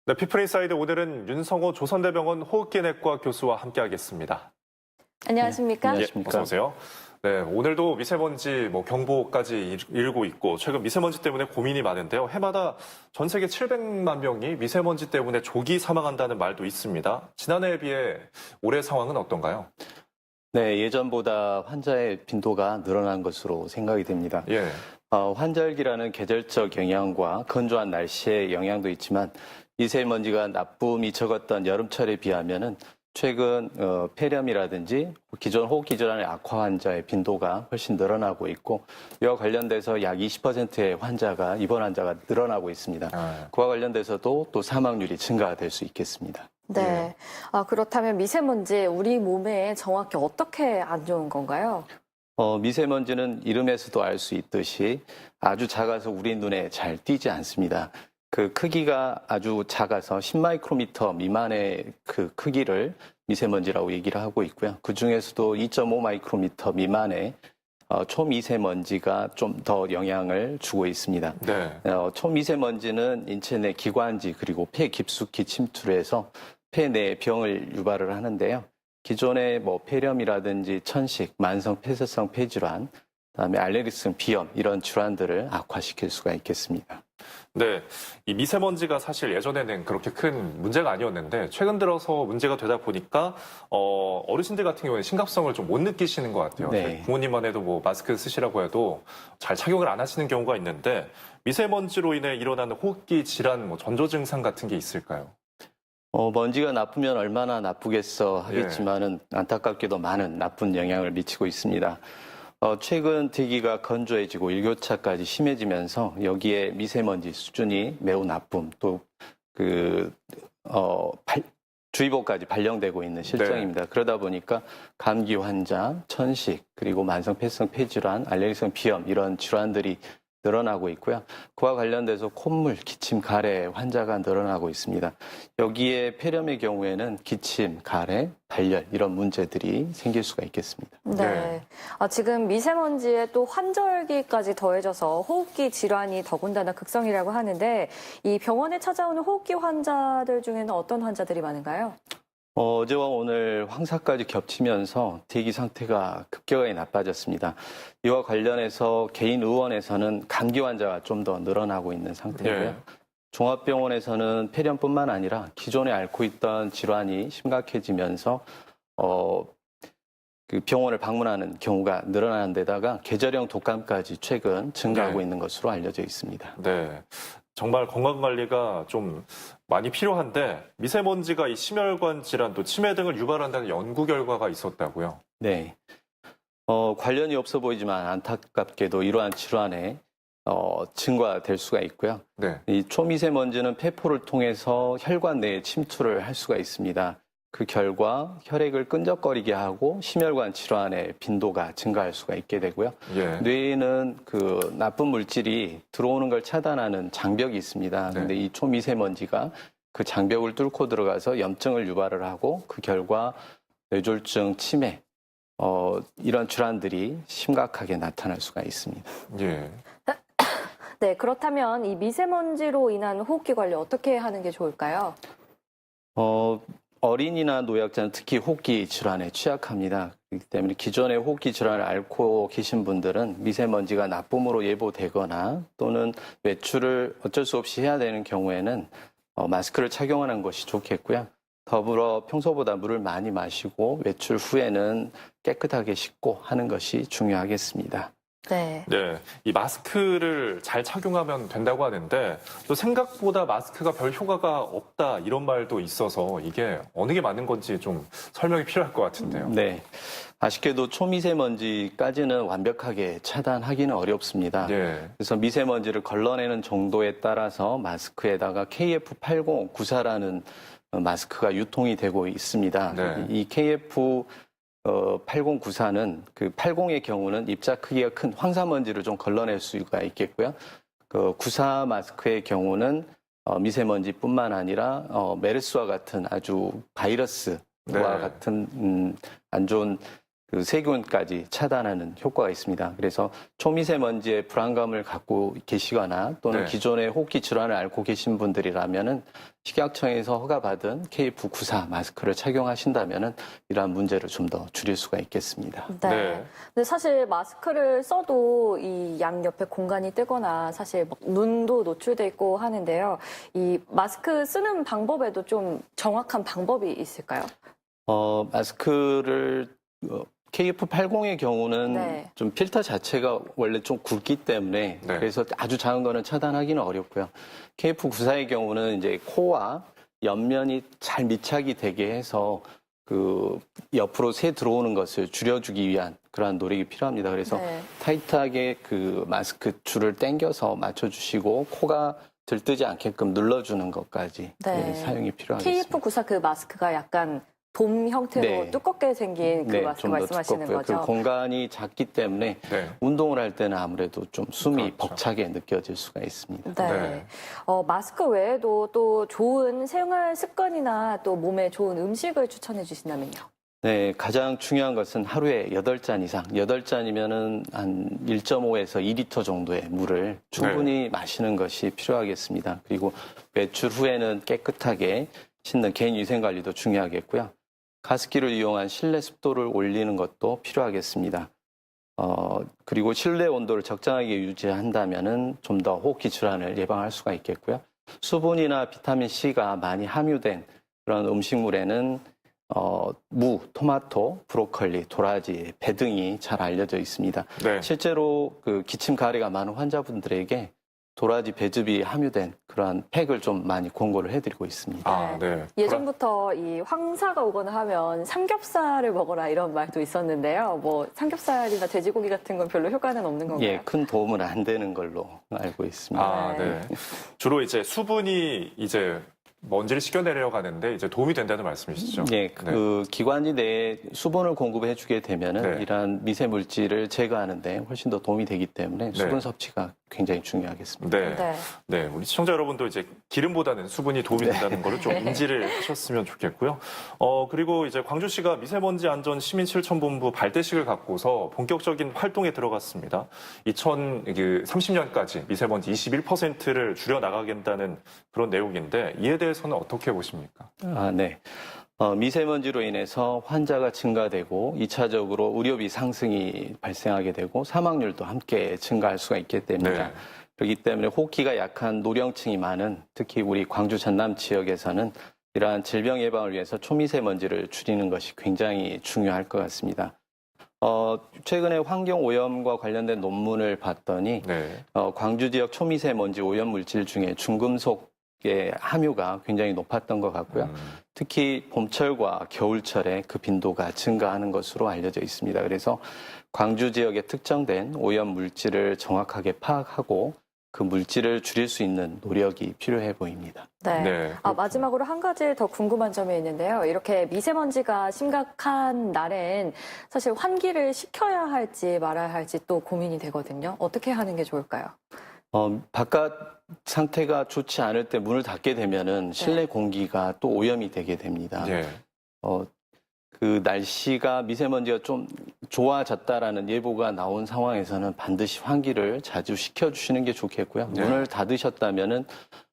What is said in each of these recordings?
네, 피플인사이드 오늘은 윤성호 조선대병원 호흡기내과 교수와 함께하겠습니다. 안녕하십니까? 예, 안녕하십니까? 어서 오세요. 네, 오늘도 미세먼지 경보까지 이르고 있고 최근 미세먼지 때문에 고민이 많은데요. 해마다 전 세계 700만 명이 미세먼지 때문에 조기 사망한다는 말도 있습니다. 지난해에 비해 올해 상황은 어떤가요? 네, 예전보다 환자의 빈도가 늘어난 것으로 생각이 됩니다. 예, 환절기라는 계절적 영향과 건조한 날씨의 영향도 있지만 미세먼지가 나쁨이 적었던 여름철에 비하면은 최근 폐렴이라든지 기존 호흡기 질환의 악화 환자의 빈도가 훨씬 늘어나고 있고 이와 관련돼서 약 20%의 입원 환자가 늘어나고 있습니다. 그와 관련돼서도 또 사망률이 증가될 수 있겠습니다. 네. 그렇다면 미세먼지 우리 몸에 정확히 어떻게 안 좋은 건가요? 미세먼지는 이름에서도 알 수 있듯이 아주 작아서 우리 눈에 잘 띄지 않습니다. 그 크기가 아주 작아서 10마이크로미터 미만의 그 크기를 미세먼지라고 얘기를 하고 있고요. 그 중에서도 2.5마이크로미터 미만의 초미세먼지가 좀 더 영향을 주고 있습니다. 네, 초미세먼지는 인체 내 기관지 그리고 폐 깊숙이 침투를 해서 폐 내에 병을 유발을 하는데요. 기존의 폐렴이라든지 천식, 만성 폐쇄성 폐질환, 그다음에 알레르기성 비염 이런 질환들을 악화시킬 수가 있겠습니다. 네, 이 미세먼지가 사실 예전에는 그렇게 큰 문제가 아니었는데 최근 들어서 문제가 되다 보니까 어르신들 같은 경우에 심각성을 좀 못 느끼시는 것 같아요. 네. 저희 부모님만 해도 마스크 쓰시라고 해도 잘 착용을 안 하시는 경우가 있는데 미세먼지로 인해 일어나는 호흡기 질환, 전조 증상 같은 게 있을까요? 먼지가 나쁘면 얼마나 나쁘겠어 하겠지만은 안타깝게도 많은 나쁜 영향을 미치고 있습니다. 최근 대기가 건조해지고 일교차까지 심해지면서 여기에 미세먼지 수준이 매우 나쁨 또 주의보까지 발령되고 있는 실정입니다. 그러다 보니까 감기 환자, 천식, 그리고 만성 폐쇄성 폐질환, 알레르기성 비염 이런 질환들이 늘어나고 있고요. 그와 관련돼서 콧물, 기침, 가래 환자가 늘어나고 있습니다. 여기에 폐렴의 경우에는 기침, 가래, 발열 이런 문제들이 생길 수가 있겠습니다. 네. 지금 미세먼지에 또 환절기까지 더해져서 호흡기 질환이 더군다나 극성이라고 하는데 이 병원에 찾아오는 호흡기 환자들 중에는 어떤 환자들이 많은가요? 어제와 오늘 황사까지 겹치면서 대기 상태가 급격하게 나빠졌습니다. 이와 관련해서 개인 의원에서는 감기 환자가 좀 더 늘어나고 있는 상태고요. 네. 종합병원에서는 폐렴뿐만 아니라 기존에 앓고 있던 질환이 심각해지면서 그 병원을 방문하는 경우가 늘어나는 데다가 계절형 독감까지 최근 증가하고 네. 있는 것으로 알려져 있습니다. 네. 정말 건강관리가 좀 많이 필요한데 미세먼지가 이 심혈관 질환 또 치매 등을 유발한다는 연구 결과가 있었다고요. 네. 관련이 없어 보이지만 안타깝게도 이러한 질환에 증가될 수가 있고요. 네. 이 초미세먼지는 폐포를 통해서 혈관 내에 침투를 할 수가 있습니다. 그 결과 혈액을 끈적거리게 하고 심혈관 질환의 빈도가 증가할 수가 있게 되고요. 예. 뇌에는 그 나쁜 물질이 들어오는 걸 차단하는 장벽이 있습니다. 네. 그런데 이 초미세먼지가 그 장벽을 뚫고 들어가서 염증을 유발을 하고 그 결과 뇌졸중, 치매 이런 질환들이 심각하게 나타날 수가 있습니다. 예. 네. 그렇다면 이 미세먼지로 인한 호흡기 관리 어떻게 하는 게 좋을까요? 어린이나 노약자는 특히 호흡기 질환에 취약합니다. 그렇기 때문에 기존의 호흡기 질환을 앓고 계신 분들은 미세먼지가 나쁨으로 예보되거나 또는 외출을 어쩔 수 없이 해야 되는 경우에는 마스크를 착용하는 것이 좋겠고요. 더불어 평소보다 물을 많이 마시고 외출 후에는 깨끗하게 씻고 하는 것이 중요하겠습니다. 네. 네. 이 마스크를 잘 착용하면 된다고 하는데 또 생각보다 마스크가 별 효과가 없다 이런 말도 있어서 이게 어느 게 맞는 건지 좀 설명이 필요할 것 같은데요. 네. 아쉽게도 초미세먼지까지는 완벽하게 차단하기는 어렵습니다. 예. 그래서 미세먼지를 걸러내는 정도에 따라서 마스크에다가 KF8094라는 마스크가 유통이 되고 있습니다. 네. 이 KF8094는 그 80의 경우는 입자 크기가 큰 황사먼지를 좀 걸러낼 수가 있겠고요. 그 94 마스크의 경우는 미세먼지뿐만 아니라 메르스와 같은 아주 바이러스와 네. 같은 안 좋은 그 세균까지 차단하는 효과가 있습니다. 그래서 초미세먼지의 불안감을 갖고 계시거나 또는 네. 기존의 호흡기 질환을 앓고 계신 분들이라면은 식약청에서 허가받은 KF94 마스크를 착용하신다면은 이러한 문제를 좀 더 줄일 수가 있겠습니다. 네. 네. 근데 사실 마스크를 써도 이 양 옆에 공간이 뜨거나 사실 막 눈도 노출돼 있고 하는데요. 이 마스크 쓰는 방법에도 좀 정확한 방법이 있을까요? 마스크를 KF80의 경우는 네. 좀 필터 자체가 원래 좀 굵기 때문에 네. 그래서 아주 작은 거는 차단하기는 어렵고요. KF94의 경우는 이제 코와 옆면이 잘 밀착이 되게 해서 그 옆으로 새 들어오는 것을 줄여주기 위한 그러한 노력이 필요합니다. 그래서 네. 타이트하게 그 마스크 줄을 당겨서 맞춰주시고 코가 들뜨지 않게끔 눌러주는 것까지 네. 사용이 필요하겠습니다. KF94 그 마스크가 약간 돔 형태로 네. 두껍게 생긴 그 마스크 좀 더 말씀하시는 두껍고요. 거죠? 그 공간이 작기 때문에 네. 운동을 할 때는 아무래도 좀 숨이 그렇죠. 벅차게 느껴질 수가 있습니다. 네. 네. 마스크 외에도 또 좋은 생활 습관이나 또 몸에 좋은 음식을 추천해 주신다면요. 네, 가장 중요한 것은 하루에 8잔 이상, 8잔이면은 한 1.5에서 2리터 정도의 물을 충분히 마시는 것이 필요하겠습니다. 그리고 외출 후에는 깨끗하게 씻는 개인 위생 관리도 중요하겠고요. 가습기를 이용한 실내 습도를 올리는 것도 필요하겠습니다. 그리고 실내 온도를 적정하게 유지한다면은 좀 더 호흡기 질환을 예방할 수가 있겠고요. 수분이나 비타민 C가 많이 함유된 그런 음식물에는 무, 토마토, 브로콜리, 도라지, 배 등이 잘 알려져 있습니다. 네. 실제로 그 기침 가래가 많은 환자분들에게 도라지 배즙이 함유된 그러한 팩을 좀 많이 권고를 해드리고 있습니다. 아, 네. 예전부터 이 황사가 오거나 하면 삼겹살을 먹어라 이런 말도 있었는데요. 뭐 삼겹살이나 돼지고기 같은 건 별로 효과는 없는 건가요? 예, 큰 도움은 안 되는 걸로 알고 있습니다. 아, 네. 주로 이제 수분이 이제 먼지를 씻겨내려고 하는데 이제 도움이 된다는 말씀이시죠? 예, 그 기관지 내에 수분을 공급해 주게 되면은 네. 이러한 미세 물질을 제거하는데 훨씬 더 도움이 되기 때문에 수분 섭취가 굉장히 중요하겠습니다. 네. 네. 네, 우리 시청자 여러분도 이제 기름보다는 수분이 도움이 된다는 거를 좀 인지를 하셨으면 좋겠고요. 그리고 이제 광주시가 미세먼지 안전 시민 실천본부 발대식을 갖고서 본격적인 활동에 들어갔습니다. 2030년까지 미세먼지 21%를 줄여 나가겠다는 그런 내용인데 이에 대해서는 어떻게 보십니까? 아, 네. 미세먼지로 인해서 환자가 증가되고 2차적으로 의료비 상승이 발생하게 되고 사망률도 함께 증가할 수가 있기 때문입니다. 네. 그렇기 때문에 호흡기가 약한 노령층이 많은 특히 우리 광주 전남 지역에서는 이러한 질병 예방을 위해서 초미세먼지를 줄이는 것이 굉장히 중요할 것 같습니다. 최근에 환경 오염과 관련된 논문을 봤더니 네. 광주 지역 초미세먼지 오염 물질 중에 중금속의 함유가 굉장히 높았던 것 같고요. 특히 봄철과 겨울철에 그 빈도가 증가하는 것으로 알려져 있습니다. 그래서 광주 지역에 특정된 오염 물질을 정확하게 파악하고 그 물질을 줄일 수 있는 노력이 필요해 보입니다. 네. 네, 그렇군요. 마지막으로 한 가지 더 궁금한 점이 있는데요. 이렇게 미세먼지가 심각한 날엔 사실 환기를 시켜야 할지 말아야 할지 또 고민이 되거든요. 어떻게 하는 게 좋을까요? 바깥 상태가 좋지 않을 때 문을 닫게 되면은 실내 공기가 또 오염이 되게 됩니다. 예. 그 날씨가 미세먼지가 좀 좋아졌다라는 예보가 나온 상황에서는 반드시 환기를 자주 시켜주시는 게 좋겠고요. 네. 문을 닫으셨다면은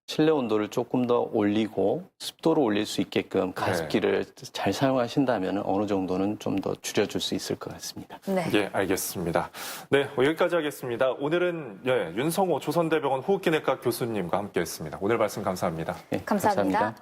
실내 온도를 조금 더 올리고 습도를 올릴 수 있게끔 가습기를 잘 사용하신다면 어느 정도는 좀 더 줄여줄 수 있을 것 같습니다. 네. 예, 알겠습니다. 네, 여기까지 하겠습니다. 오늘은 윤성호 조선대병원 호흡기내과 교수님과 함께했습니다. 오늘 말씀 감사합니다. 네, 감사합니다.